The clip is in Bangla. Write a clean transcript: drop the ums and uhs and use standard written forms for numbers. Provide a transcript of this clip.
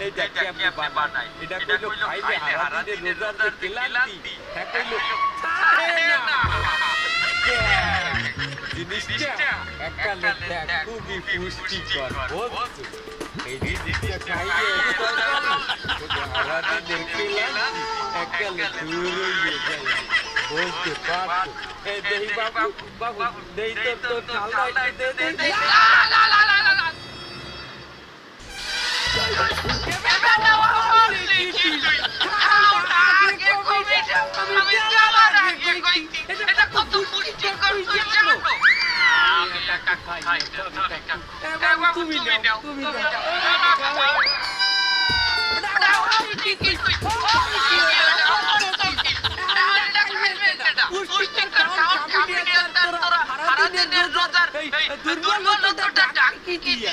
এইটা কেমনে বানাই এটা কইলো খাইলে হারাদিনে রোজার যে ক্লান্তি হ্যাঁ কইলো ছাড়ে না জিনিসটা একালে দেখ খুবই পুষ্টিকর বুঝছো এই জিনিসটা খাইলে হারাদিনের ক্লান্তি একালে দূর হয়ে যায় বুঝতে পারছো এই দেহি বাবু বাবু দেহি তো ঠান্ডা দে দে এটা কত পুষ্টিকর তুই জানো তুমি নাও পুষ্টিকর খাওয়া খাবি তোরা সারাদিনের রোজার দুর্বলতাটা ডাকি দিয়া